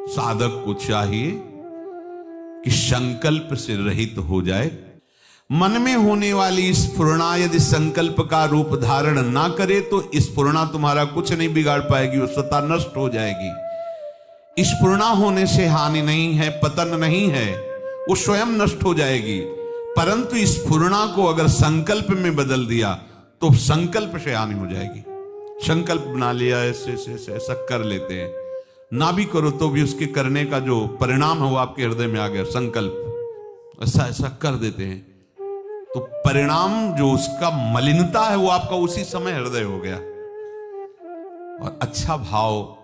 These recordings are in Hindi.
साधक को चाहिए कि संकल्प से रहित हो जाए। मन में होने स्फुरणा स्फुरणा यदि संकल्प का रूप धारण ना करे तो स्फुरणा तुम्हारा कुछ नहीं बिगाड़ पाएगी, वो स्वतः नष्ट हो जाएगी। स्फुरणा होने से हानि नहीं है, पतन नहीं है, वो स्वयं नष्ट हो जाएगी। परंतु स्फुरणा को अगर संकल्प में बदल दिया तो संकल्प से हानि हो जाएगी। संकल्प बना लिया, ऐसे ऐसा कर लेते हैं, ना भी करो तो भी उसके करने का जो परिणाम है वो आपके हृदय में आ गया। संकल्प ऐसा ऐसा कर देते हैं तो परिणाम जो उसका मलिनता है वो आपका उसी समय हृदय हो गया। और अच्छा भाव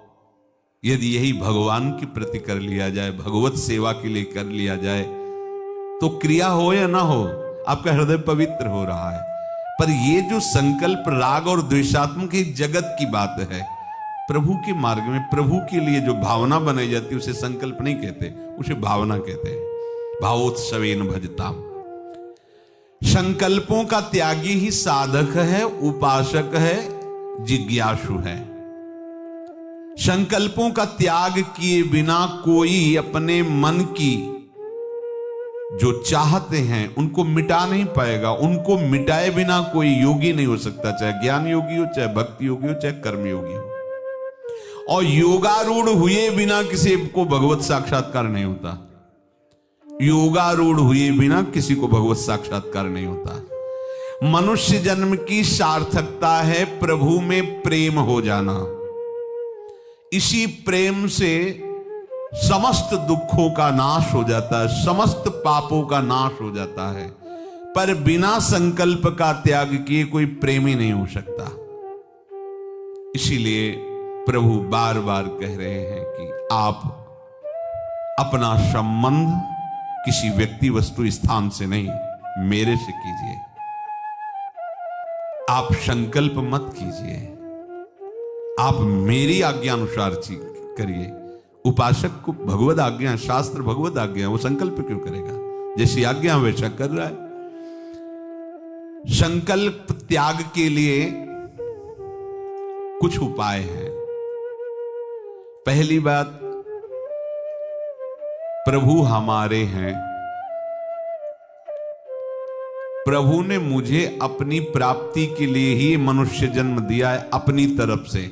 यदि यही भगवान के प्रति कर लिया जाए, भगवत सेवा के लिए कर लिया जाए, तो क्रिया हो या ना हो आपका हृदय पवित्र हो रहा है। पर ये जो संकल्प राग और द्वेषात्मक जगत की बात है, प्रभु के मार्ग में प्रभु के लिए जो भावना बनाई जाती है उसे संकल्प नहीं कहते, उसे भावना कहते हैं। भावोत्सवेन भजताम। संकल्पों का त्यागी ही साधक है, उपासक है, जिज्ञासु है। संकल्पों का त्याग किए बिना कोई अपने मन की जो चाहते हैं उनको मिटा नहीं पाएगा। उनको मिटाए बिना कोई योगी नहीं हो सकता, चाहे ज्ञान योगी हो, चाहे भक्ति योगी हो, चाहे कर्म योगी हो। और योगारूढ़ हुए बिना किसी को भगवत साक्षात्कार नहीं होता। योगारूढ़ हुए बिना किसी को भगवत साक्षात्कार नहीं होता। मनुष्य जन्म की सार्थकता है प्रभु में प्रेम हो जाना। इसी प्रेम से समस्त दुखों का नाश हो जाता है, समस्त पापों का नाश हो जाता है। पर बिना संकल्प का त्याग किए कोई प्रेमी नहीं हो सकता। इसीलिए प्रभु बार बार कह रहे हैं कि आप अपना संबंध किसी व्यक्ति वस्तु स्थान से नहीं, मेरे से कीजिए। आप संकल्प मत कीजिए, आप मेरी आज्ञा अनुसार करिए। उपासक को भगवद आज्ञा, शास्त्र भगवद आज्ञा, वो संकल्प क्यों करेगा? जैसी आज्ञा वैसा कर रहा है। संकल्प त्याग के लिए कुछ उपाय हैं। पहली बात, प्रभु हमारे हैं। प्रभु ने मुझे अपनी प्राप्ति के लिए ही मनुष्य जन्म दिया है अपनी तरफ से।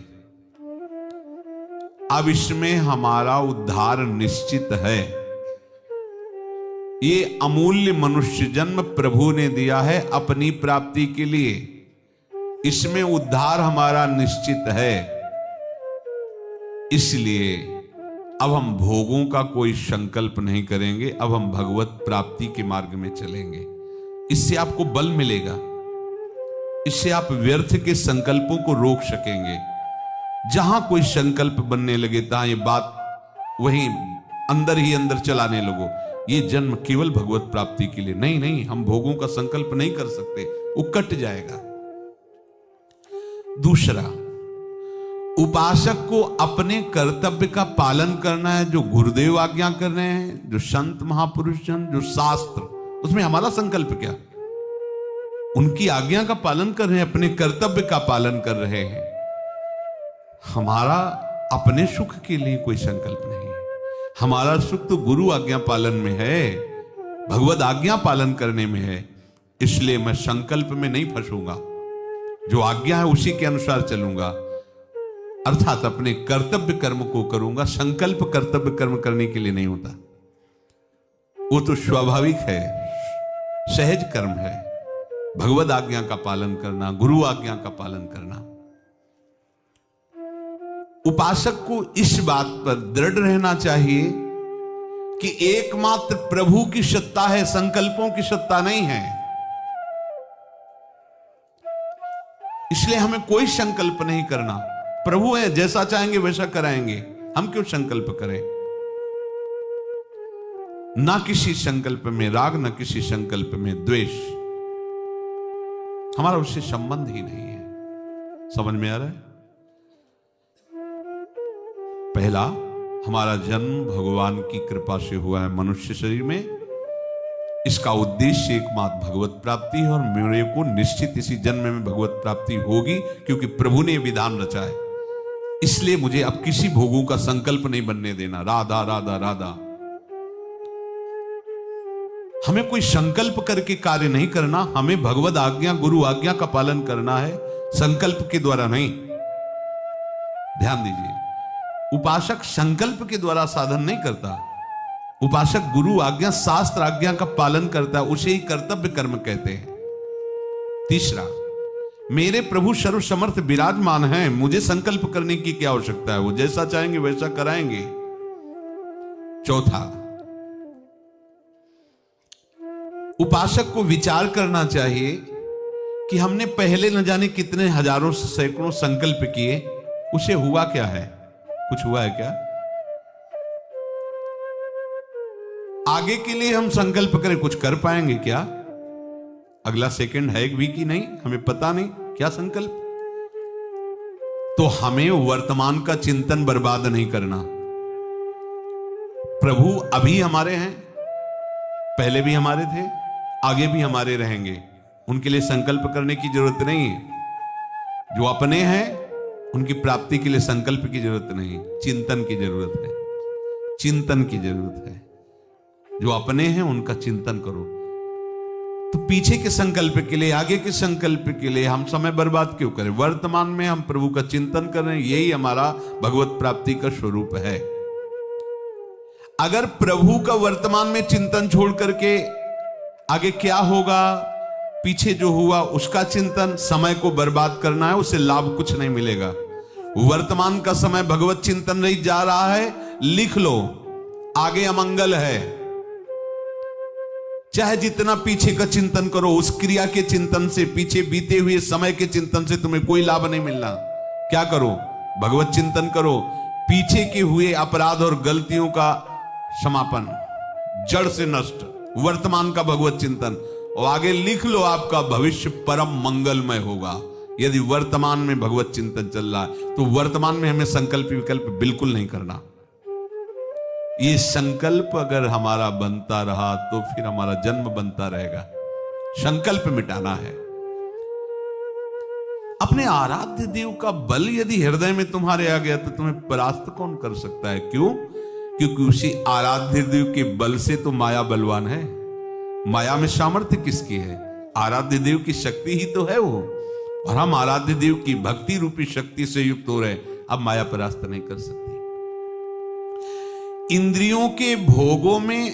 अब इसमें हमारा उद्धार निश्चित है। ये अमूल्य मनुष्य जन्म प्रभु ने दिया है अपनी प्राप्ति के लिए, इसमें उद्धार हमारा निश्चित है। इसलिए अब हम भोगों का कोई संकल्प नहीं करेंगे, अब हम भगवत प्राप्ति के मार्ग में चलेंगे। इससे आपको बल मिलेगा, इससे आप व्यर्थ के संकल्पों को रोक सकेंगे। जहां कोई संकल्प बनने लगे तहां ये बात वहीं अंदर ही अंदर चलाने लगो, ये जन्म केवल भगवत प्राप्ति के लिए नहीं, नहीं हम भोगों का संकल्प नहीं कर सकते, वो कट जाएगा। दूसरा, उपासक को अपने कर्तव्य का पालन करना है, जो गुरुदेव आज्ञा कर रहे हैं, जो संत महापुरुष जन, जो शास्त्र, उसमें हमारा संकल्प क्या? उनकी आज्ञा का पालन कर रहे हैं, अपने कर्तव्य का पालन कर रहे हैं। हमारा अपने सुख के लिए कोई संकल्प नहीं है। हमारा सुख तो गुरु आज्ञा पालन में है, भगवत आज्ञा पालन करने में है। इसलिए मैं संकल्प में नहीं फंसूंगा, जो आज्ञा है उसी के अनुसार चलूंगा, अर्थात अपने कर्तव्य कर्म को करूंगा। संकल्प कर्तव्य कर्म करने के लिए नहीं होता, वो तो स्वाभाविक है, सहज कर्म है। भगवत आज्ञा का पालन करना, गुरु आज्ञा का पालन करना। उपासक को इस बात पर दृढ़ रहना चाहिए कि एकमात्र प्रभु की सत्ता है, संकल्पों की सत्ता नहीं है। इसलिए हमें कोई संकल्प नहीं करना। प्रभु है, जैसा चाहेंगे वैसा कराएंगे, हम क्यों संकल्प करें? ना किसी संकल्प में राग, ना किसी संकल्प में द्वेष, हमारा उससे संबंध ही नहीं है। समझ में आ रहा है? पहला, हमारा जन्म भगवान की कृपा से हुआ है मनुष्य शरीर में। इसका उद्देश्य एकमात्र भगवत प्राप्ति है और मेरे को निश्चित इसी जन्म में भगवत प्राप्ति होगी, क्योंकि प्रभु ने विधान रचा है। इसलिए मुझे अब किसी भोगों का संकल्प नहीं बनने देना। राधा राधा राधा। हमें कोई संकल्प करके कार्य नहीं करना, हमें भगवद आज्ञा गुरु आज्ञा का पालन करना है, संकल्प के द्वारा नहीं। ध्यान दीजिए, उपासक संकल्प के द्वारा साधन नहीं करता, उपासक गुरु आज्ञा शास्त्र आज्ञा का पालन करता है, उसे ही कर्तव्य कर्म कहते हैं। तीसरा, मेरे प्रभु सर्व समर्थ विराजमान हैं, मुझे संकल्प करने की क्या आवश्यकता है, वो जैसा चाहेंगे वैसा कराएंगे। चौथा, उपासक को विचार करना चाहिए कि हमने पहले न जाने कितने हजारों सैकड़ों संकल्प किए, उसे हुआ क्या है, कुछ हुआ है क्या? आगे के लिए हम संकल्प करें, कुछ कर पाएंगे क्या? अगला सेकंड है भी कि नहीं हमें पता नहीं, क्या संकल्प। तो हमें वर्तमान का चिंतन बर्बाद नहीं करना। प्रभु अभी हमारे हैं, पहले भी हमारे थे, आगे भी हमारे रहेंगे, उनके लिए संकल्प करने की जरूरत नहीं है। जो अपने हैं उनकी प्राप्ति के लिए संकल्प की जरूरत नहीं, चिंतन की जरूरत है, चिंतन की जरूरत है। जो अपने हैं उनका चिंतन करो। तो पीछे के संकल्प के लिए, आगे के संकल्प के लिए हम समय बर्बाद क्यों करें? वर्तमान में हम प्रभु का चिंतन कर रहे हैं, यही हमारा भगवत प्राप्ति का स्वरूप है। अगर प्रभु का वर्तमान में चिंतन छोड़ करके आगे क्या होगा, पीछे जो हुआ उसका चिंतन, समय को बर्बाद करना है, उससे लाभ कुछ नहीं मिलेगा। वर्तमान का समय भगवत चिंतन रही जा रहा है, लिख लो, आगे अमंगल है। चाहे जितना पीछे का चिंतन करो, उस क्रिया के चिंतन से, पीछे बीते हुए समय के चिंतन से तुम्हें कोई लाभ नहीं मिलना। क्या करो? भगवत चिंतन करो, पीछे के हुए अपराध और गलतियों का समापन, जड़ से नष्ट, वर्तमान का भगवत चिंतन, और आगे लिख लो आपका भविष्य परम मंगलमय होगा। यदि वर्तमान में भगवत चिंतन चल रहा है तो वर्तमान में हमें संकल्प विकल्प बिल्कुल नहीं करना। ये संकल्प अगर हमारा बनता रहा तो फिर हमारा जन्म बनता रहेगा। संकल्प मिटाना है। अपने आराध्य देव का बल यदि हृदय में तुम्हारे आ गया तो तुम्हें परास्त कौन कर सकता है? क्यों? क्योंकि उसी आराध्य देव के बल से तो माया बलवान है। माया में सामर्थ्य किसकी है? आराध्य देव की शक्ति ही तो है वो। और हम आराध्य देव की भक्ति रूपी शक्ति से युक्त हो रहे, अब माया परास्त नहीं कर सकती। इंद्रियों के भोगों में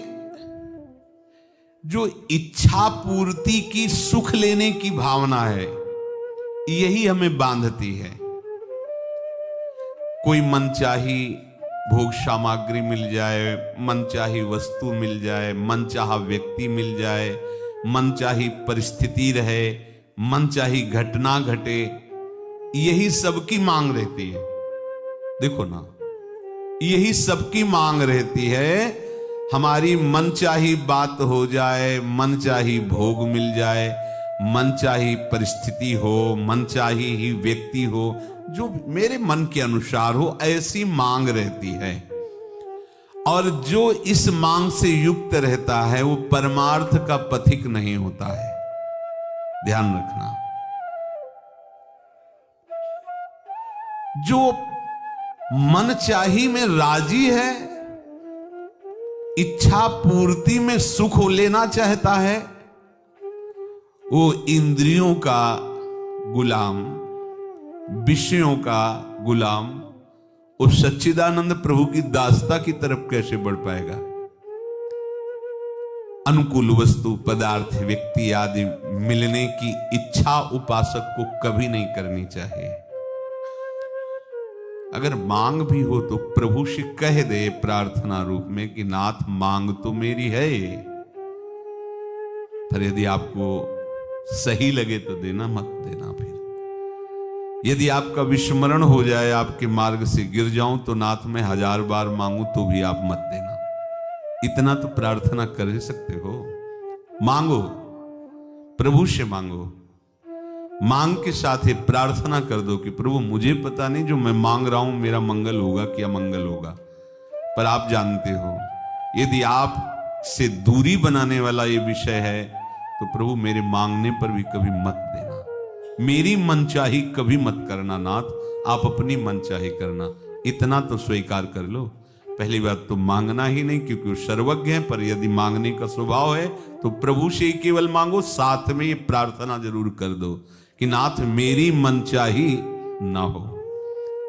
जो इच्छा पूर्ति की, सुख लेने की भावना है, यही हमें बांधती है। कोई मनचाही भोग सामग्री मिल जाए, मनचाही वस्तु मिल जाए, मनचाहा व्यक्ति मिल जाए, मनचाही परिस्थिति रहे, मनचाही घटना घटे, यही सबकी मांग रहती है। देखो ना, यही सबकी मांग रहती है। हमारी मनचाही बात हो जाए, मनचाही भोग मिल जाए, मनचाही परिस्थिति हो, मनचाही ही व्यक्ति हो, जो मेरे मन के अनुसार हो, ऐसी मांग रहती है। और जो इस मांग से युक्त रहता है वो परमार्थ का पथिक नहीं होता है। ध्यान रखना। जो मनचाही में राजी है, इच्छा पूर्ति में सुख लेना चाहता है, वो इंद्रियों का गुलाम, विषयों का गुलाम, उस सच्चिदानंद प्रभु की दासता की तरफ कैसे बढ़ पाएगा? अनुकूल वस्तु, पदार्थ, व्यक्ति आदि मिलने की इच्छा उपासक को कभी नहीं करनी चाहिए। अगर मांग भी हो तो प्रभु से कह दे प्रार्थना रूप में कि नाथ मांग तो मेरी है, पर यदि आपको सही लगे तो देना, मत देना। फिर यदि आपका विस्मरण हो जाए, आपके मार्ग से गिर जाऊं तो नाथ मैं 1000 बार मांगू तो भी आप मत देना। इतना तो प्रार्थना कर ही सकते हो। मांगो, प्रभु से मांगो, मांग के साथ ही प्रार्थना कर दो कि प्रभु मुझे पता नहीं जो मैं मांग रहा हूं मेरा मंगल होगा कि अमंगल होगा, पर आप जानते हो। यदि आप से दूरी बनाने वाला ये विषय है तो प्रभु मेरे मांगने पर भी कभी मत देना, मेरी मनचाही कभी मत करना नाथ, आप अपनी मनचाही करना, इतना तो स्वीकार कर लो। पहली बात तो मांगना ही नहीं, क्योंकि वो सर्वज्ञ है, पर यदि मांगने का स्वभाव है तो प्रभु से ही केवल मांगो। साथ में ये प्रार्थना जरूर कर दो कि नाथ मेरी मनचाही ना हो,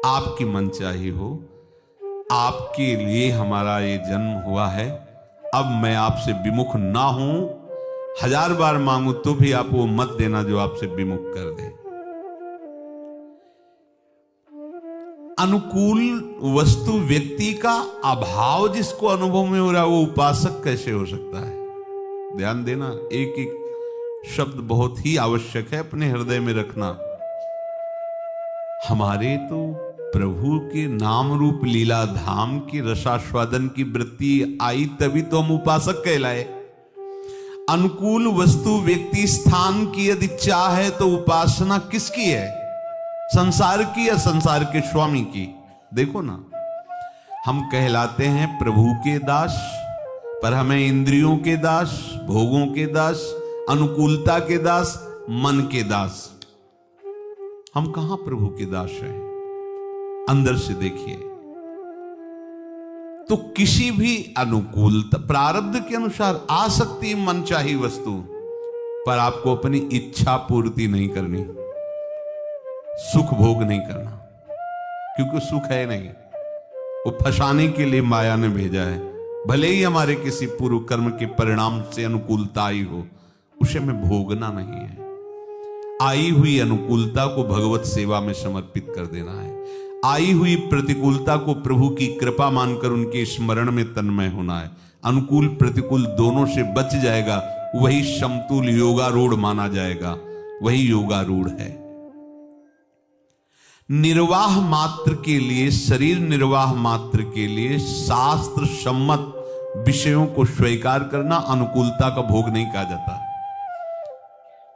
आपकी मनचाही हो। आपके लिए हमारा ये जन्म हुआ है, अब मैं आपसे विमुख ना हूं। 1000 बार मांगू तो भी आप वो मत देना जो आपसे विमुख कर दे। अनुकूल वस्तु व्यक्ति का अभाव जिसको अनुभव में हो रहा है, वो उपासक कैसे हो सकता है? ध्यान देना, एक एक शब्द बहुत ही आवश्यक है अपने हृदय में रखना। हमारे तो प्रभु के नाम रूप लीला धाम की रसास्वादन की वृत्ति आई, तभी तो हम उपासक कहलाए। अनुकूल वस्तु व्यक्ति स्थान की यदि चाह है तो उपासना किसकी है? संसार की या संसार के स्वामी की? देखो ना, हम कहलाते हैं प्रभु के दास, पर हमें इंद्रियों के दास, भोगों के दास, अनुकूलता के दास, मन के दास। हम कहां प्रभु के दास हैं? अंदर से देखिए तो किसी भी अनुकूलता प्रारब्ध के अनुसार आ सकती मनचाही वस्तु, पर आपको अपनी इच्छा पूर्ति नहीं करनी, सुख भोग नहीं करना, क्योंकि सुख है नहीं, वो फंसाने के लिए माया ने भेजा है। भले ही हमारे किसी पूर्व कर्म के परिणाम से अनुकूलता आई हो, उसे हमें भोगना नहीं है। आई हुई अनुकूलता को भगवत सेवा में समर्पित कर देना है। आई हुई प्रतिकूलता को प्रभु की कृपा मानकर उनके स्मरण में तन्मय होना है। अनुकूल प्रतिकूल दोनों से बच जाएगा, वही समतुल योगारूढ़ माना जाएगा, वही योगारूढ़ है। निर्वाह मात्र के लिए, शरीर निर्वाह मात्र के लिए शास्त्र सम्मत विषयों को स्वीकार करना अनुकूलता का भोग नहीं कहा जाता।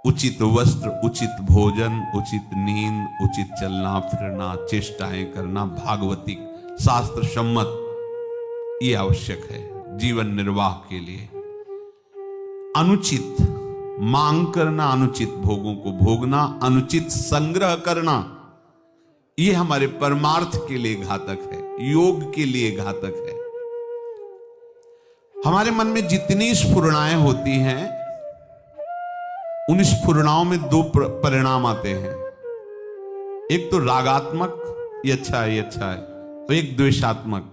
उचित वस्त्र, उचित भोजन, उचित नींद, उचित चलना फिरना, चेष्टाएं करना, भागवतिक शास्त्र सम्मत, ये आवश्यक है जीवन निर्वाह के लिए। अनुचित मांग करना, अनुचित भोगों को भोगना, अनुचित संग्रह करना, ये हमारे परमार्थ के लिए घातक है, योग के लिए घातक है। हमारे मन में जितनी स्फुरणाएं होती हैं, उन स्फुरणाओं में दो परिणाम आते हैं। एक तो रागात्मक, ये अच्छा है, ये अच्छा है, और एक द्वेषात्मक,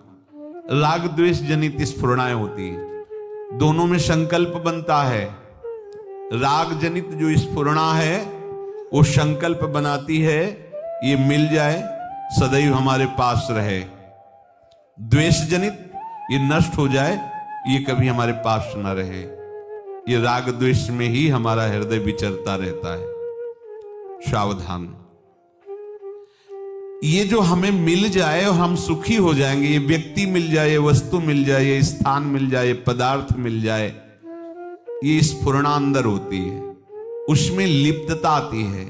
राग द्वेष जनित स्फुरणाएं होती हैं। दोनों में संकल्प बनता है। राग जनित जो स्फुरणा है वो संकल्प बनाती है ये मिल जाए, सदैव हमारे पास रहे। द्वेष जनित ये नष्ट हो जाए, ये कभी हमारे पास न रहे। ये राग द्वेष में ही हमारा हृदय विचरता रहता है। सावधान, ये जो हमें मिल जाए और हम सुखी हो जाएंगे, ये व्यक्ति मिल जाए, ये वस्तु मिल जाए, ये स्थान मिल जाए, ये पदार्थ मिल जाए, ये स्फुरणा अंदर होती है, उसमें लिप्तता आती है।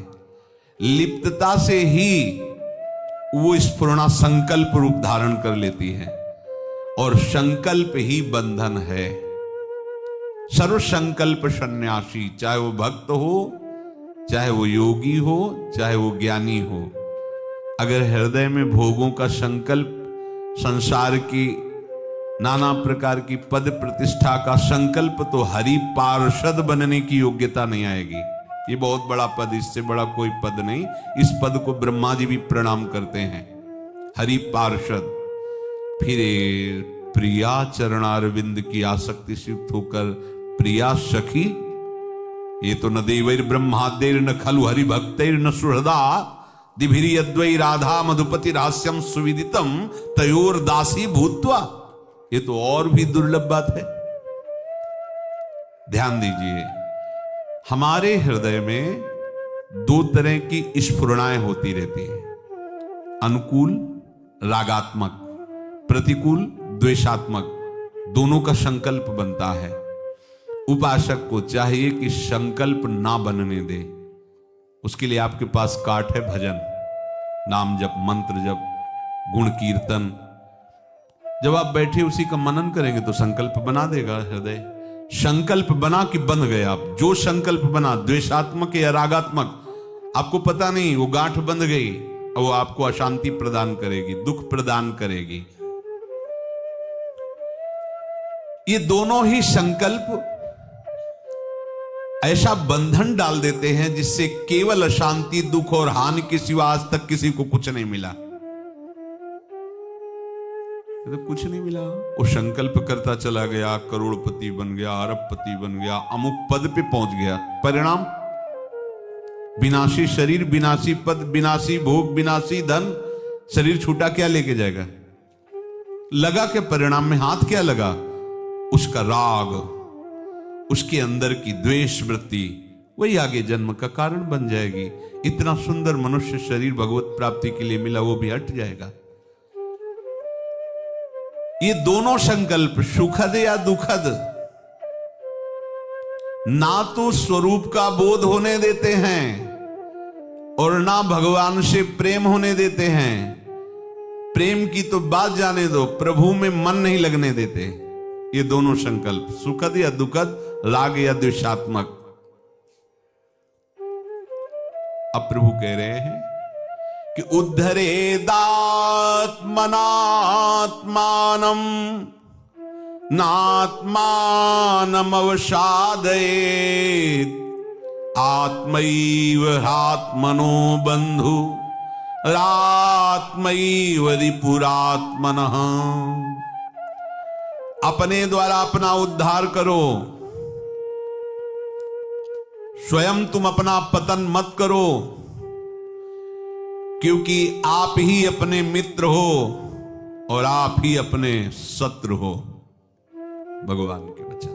लिप्तता से ही वो स्फुरणा संकल्प रूप धारण कर लेती है, और संकल्प ही बंधन है। सर्व संकल्प सन्यासी, चाहे वो भक्त हो, चाहे वो योगी हो, चाहे वो ज्ञानी हो, अगर हृदय में भोगों का संकल्प, संसार की नाना प्रकार की पद प्रतिष्ठा का संकल्प, तो हरि पार्षद बनने की योग्यता नहीं आएगी। ये बहुत बड़ा पद, इससे बड़ा कोई पद नहीं। इस पद को ब्रह्मा जी भी प्रणाम करते हैं, हरि पार्षद। फिर प्रिया चरणारविंद की आसक्ति से युक्त होकर प्रिया सखी, ये तो न देवैर ब्रह्मादेर न खलु हरि भक्तैर न सुहृदा दिभिरी अद्वै राधा मधुपति रहस्यम सुविदितम तयोर दासी भूत्वा। ये तो और भी दुर्लभ बात है। ध्यान दीजिए, हमारे हृदय में दो तरह की स्फुरणाएं होती रहती हैं, अनुकूल रागात्मक, प्रतिकूल द्वेषात्मक, दोनों का संकल्प बनता है। उपासक को चाहिए कि संकल्प ना बनने दे। उसके लिए आपके पास काट है भजन, नाम जप, मंत्र जप, गुण कीर्तन। जब आप बैठे उसी का मनन करेंगे तो संकल्प बना देगा हृदय। संकल्प बना कि बन गए आप। जो संकल्प बना, द्वेषात्मक या रागात्मक, आपको पता नहीं, वो गांठ बंध गई, और वो आपको अशांति प्रदान करेगी, दुख प्रदान करेगी। ये दोनों ही संकल्प ऐसा बंधन डाल देते हैं जिससे केवल अशांति, दुख और हानि के सिवा आज तक किसी को कुछ नहीं मिला। तो कुछ नहीं मिला। वो संकल्प करता चला गया, करोड़पति बन गया, अरबपति बन गया, अमुक पद पे पहुंच गया। परिणाम विनाशी शरीर, विनाशी पद, विनाशी भोग, विनाशी धन। शरीर छूटा, क्या लेके जाएगा? लगा के परिणाम में हाथ क्या लगा? उसका राग, उसके अंदर की द्वेष वृत्ति, वही आगे जन्म का कारण बन जाएगी। इतना सुंदर मनुष्य शरीर भगवत प्राप्ति के लिए मिला, वो भी हट जाएगा। ये दोनों संकल्प सुखद या दुखद ना तो स्वरूप का बोध होने देते हैं और ना भगवान से प्रेम होने देते हैं। प्रेम की तो बात जाने दो, प्रभु में मन नहीं लगने देते। ये दोनों संकल्प सुखद या दुखद, राग या द्वेषात्मक। अब प्रभु कह रहे हैं कि उद्धरेदात्मनात्मानम् नात्मानम् अवसादयेत् आत्मैव आत्मनो बंधु रात्मैव रिपुरात्मनः। अपने द्वारा अपना उद्धार करो, स्वयं तुम अपना पतन मत करो, क्योंकि आप ही अपने मित्र हो और आप ही अपने शत्रु हो। भगवान के वचन।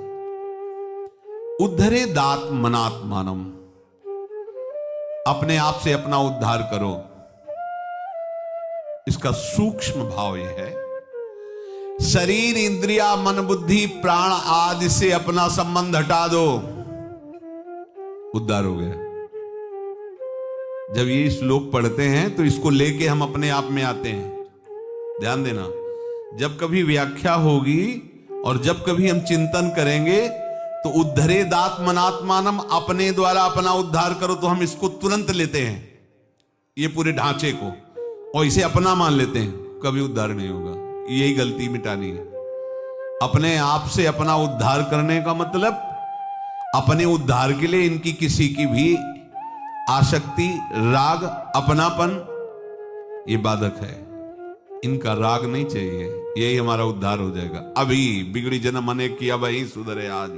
उद्धरेदात्मनात्मानम्, अपने आप से अपना उद्धार करो। इसका सूक्ष्म भाव यह है, शरीर, इंद्रिया, मन, बुद्धि, प्राण आदि से अपना संबंध हटा दो, उद्धार हो गया। जब ये श्लोक पढ़ते हैं तो इसको लेके हम अपने आप में आते हैं। ध्यान देना, जब कभी व्याख्या होगी और जब कभी हम चिंतन करेंगे तो उद्धरेदात्मनात्मानम्, अपने द्वारा अपना उद्धार करो, तो हम इसको तुरंत लेते हैं, ये पूरे ढांचे को, और इसे अपना मान लेते हैं। कभी उद्धार नहीं होगा। यही गलती मिटानी है। अपने आप से अपना उद्धार करने का मतलब अपने उद्धार के लिए इनकी किसी की भी आसक्ति, राग, अपनापन, ये बाधक है। इनका राग नहीं चाहिए, यही हमारा उद्धार हो जाएगा। अभी बिगड़ी जन्म अनेक की, अब ही सुधरे आज।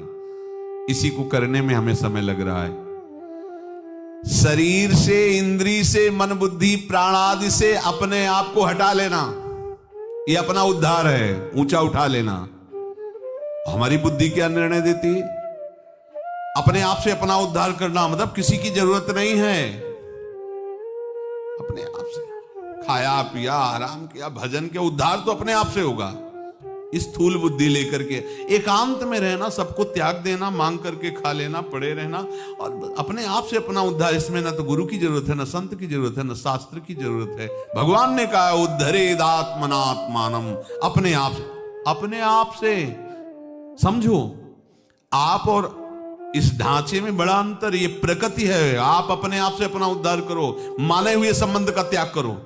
इसी को करने में हमें समय लग रहा है। शरीर से, इंद्री से, मन, बुद्धि, प्राण आदि से अपने आप को हटा लेना, ये अपना उद्धार है। ऊंचा उठा लेना। हमारी बुद्धि क्या निर्णय देती है? अपने आप से अपना उद्धार करना मतलब किसी की जरूरत नहीं है। अपने आप से खाया, पिया, आराम किया, भजन किया, उद्धार तो अपने आप से होगा। इस स्थूल बुद्धि लेकर के एकांत में रहना, सबको त्याग देना, मांग करके खा लेना, पड़े रहना, और अपने आप से अपना उद्धार, इसमें ना तो गुरु की जरूरत है, ना संत की जरूरत है, ना शास्त्र की जरूरत है। भगवान ने कहा उद्धरेदात्मनात्मानम्, अपने आप से समझो। आप और इस ढांचे में बड़ा अंतर, ये प्रकृति है। आप अपने आप से अपना उद्धार करो, माने हुए संबंध का त्याग करो।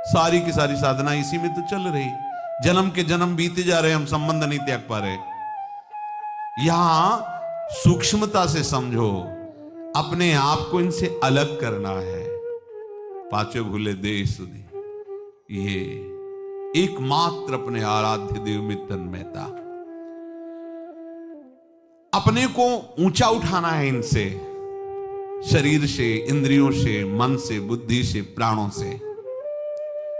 सारी की सारी साधना इसी में तो चल रही। जन्म के जन्म बीते जा रहे, हम संबंध नहीं त्याग पा रहे। यहां सूक्ष्मता से समझो, अपने आप को इनसे अलग करना है। पांचों भूले दे सुधी, ये एकमात्र अपने आराध्य देव में तन्मयता। अपने को ऊंचा उठाना है इनसे, शरीर से, इंद्रियों से, मन से, बुद्धि से, प्राणों से।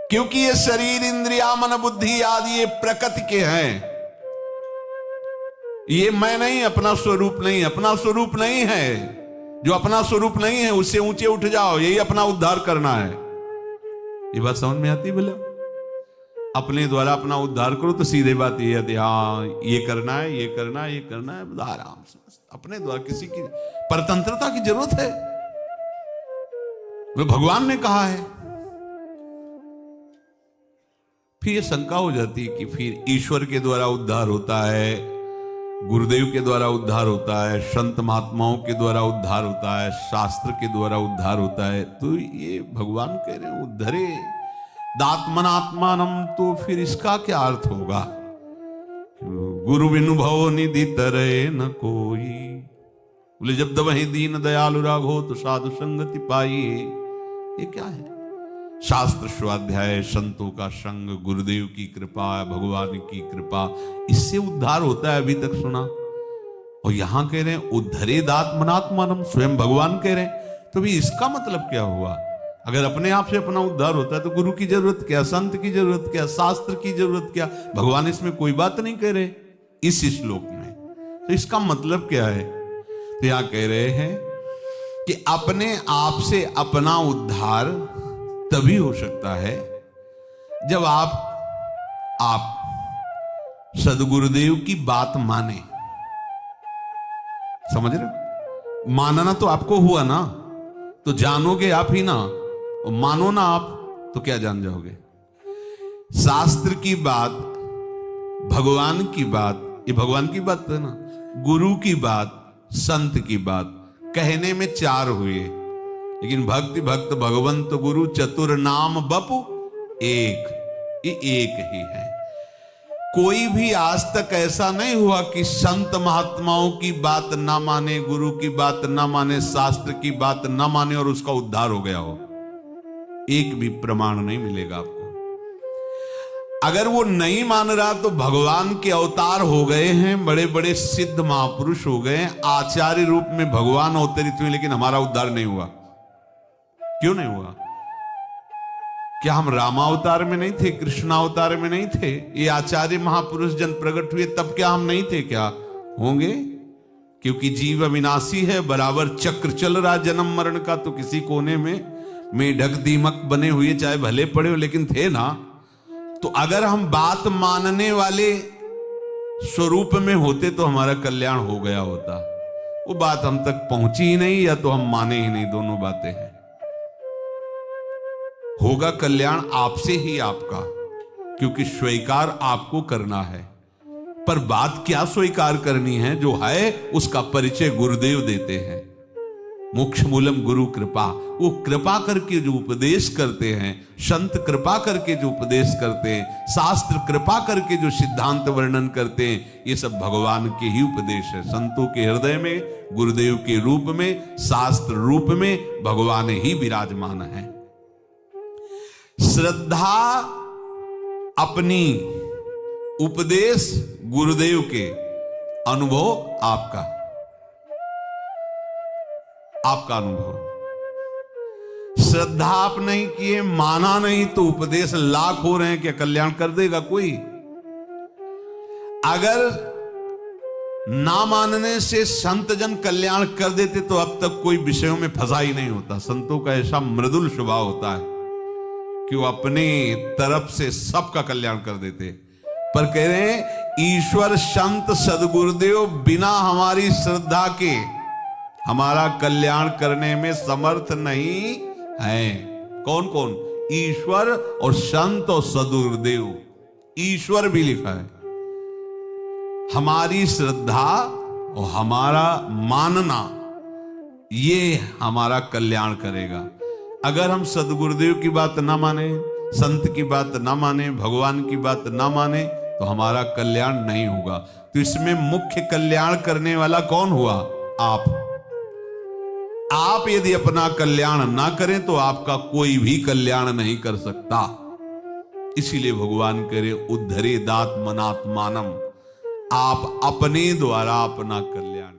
क्योंकि ये शरीर, इंद्रिया, मन, बुद्धि आदि ये प्रकृति के हैं। ये मैं नहीं, अपना स्वरूप नहीं, अपना स्वरूप नहीं है। जो अपना स्वरूप नहीं है उससे ऊंचे उठ जाओ, यही अपना उद्धार करना है। ये बात समझ में आती? बोले अपने द्वारा अपना उद्धार करो तो सीधे बात ये आती, हाँ ये करना है, ये करना है, ये करना है, आराम से अपने द्वारा। किसी की परतंत्रता की जरूरत है? वो भगवान ने कहा है। फिर ये शंका हो जाती है कि फिर ईश्वर के द्वारा उद्धार होता है, गुरुदेव के द्वारा उद्धार होता है, संत महात्माओं के द्वारा उद्धार होता है, शास्त्र के द्वारा उद्धार होता है। तो ये भगवान कह रहे हैं उद्धरे दात्मनात्मानम, तो फिर इसका क्या अर्थ होगा? गुरु बिनु भव निधि तरय न कोई। बोले जब दबहि दीन दयालु राघो तो साधु संगति पाइए। ये क्या है? शास्त्र स्वाध्याय, संतों का संग, गुरुदेव की कृपा, भगवान की कृपा, इससे उद्धार होता है। अभी तक सुना। और यहां कह रहे हैं उद्धरे दात्मनात्मानम, स्वयं भगवान कह रहे हैं। तो भी इसका मतलब क्या हुआ? अगर अपने आप से अपना उद्धार होता है तो गुरु की जरूरत क्या, संत की जरूरत क्या, शास्त्र की जरूरत क्या? भगवान इसमें कोई बात नहीं कह रहे इस श्लोक में। तो इसका मतलब क्या है? तो यहां कह रहे हैं कि अपने आप से अपना उद्धार तभी हो सकता है जब आप सदगुरुदेव की बात माने। समझ रहे हो? मानना तो आपको हुआ ना, तो जानोगे आप ही ना। और मानो ना आप तो क्या जान जाओगे? शास्त्र की बात, भगवान की बात, ये भगवान की बात है ना, गुरु की बात, संत की बात, कहने में चार हुए, लेकिन भक्ति भक्त भगवंत गुरु चतुर नाम बपु एक, ये एक ही है। कोई भी आज तक ऐसा नहीं हुआ कि संत महात्माओं की बात ना माने, गुरु की बात ना माने, शास्त्र की बात ना माने और उसका उद्धार हो गया हो। एक भी प्रमाण नहीं मिलेगा आपको। अगर वो नहीं मान रहा तो भगवान के अवतार हो गए हैं, बड़े बड़े सिद्ध महापुरुष हो गए, आचार्य रूप में भगवान अवतरित हुए, लेकिन हमारा उद्धार नहीं हुआ। क्यों नहीं हुआ? क्या हम रामावतार में नहीं थे, कृष्णावतार में नहीं थे? ये आचार्य महापुरुष जन प्रकट हुए तब क्या हम नहीं थे? क्या होंगे? क्योंकि जीव अविनाशी है, बराबर चक्र चल रहा जन्म मरण का। तो किसी कोने में मेढक दीमक बने हुए चाहे भले पड़े हो, लेकिन थे ना। तो अगर हम बात मानने वाले स्वरूप में होते तो हमारा कल्याण हो गया होता। वो बात हम तक पहुंची ही नहीं, या तो हम माने ही नहीं, दोनों बातें हैं। होगा कल्याण आपसे ही आपका, क्योंकि स्वीकार आपको करना है। पर बात क्या स्वीकार करनी है? जो है उसका परिचय गुरुदेव देते हैं। मोक्ष मूलम गुरु कृपा। वो कृपा करके जो उपदेश करते हैं, संत कृपा करके जो उपदेश करते हैं, शास्त्र कृपा करके जो सिद्धांत वर्णन करते हैं, ये सब भगवान के ही उपदेश है। संतों के हृदय में, गुरुदेव के रूप में, शास्त्र रूप में भगवान ही विराजमान है। श्रद्धा अपनी, उपदेश गुरुदेव के, अनुभव आपका अनुभव। श्रद्धा आप नहीं किए, माना नहीं, तो उपदेश लाख हो रहे हैं, क्या कल्याण कर देगा कोई? अगर ना मानने से संत जन कल्याण कर देते तो अब तक कोई विषयों में फंसा ही नहीं होता। संतों का ऐसा मृदुल स्वभाव होता है कि वो अपने तरफ से सबका कल्याण कर देते। पर कह रहे हैं ईश्वर, संत, सदगुरुदेव बिना हमारी श्रद्धा के हमारा कल्याण करने में समर्थ नहीं है। कौन कौन? ईश्वर और संत और सदगुरुदेव। ईश्वर भी लिखा है। हमारी श्रद्धा और हमारा मानना, ये हमारा कल्याण करेगा। अगर हम सदगुरुदेव की बात ना माने, संत की बात ना माने, भगवान की बात ना माने, तो हमारा कल्याण नहीं होगा। तो इसमें मुख्य कल्याण करने वाला कौन हुआ? आप यदि अपना कल्याण ना करें तो आपका कोई भी कल्याण नहीं कर सकता। इसीलिए भगवान करे उद्धरे दात्मनात्मानम, आप अपने द्वारा अपना कल्याण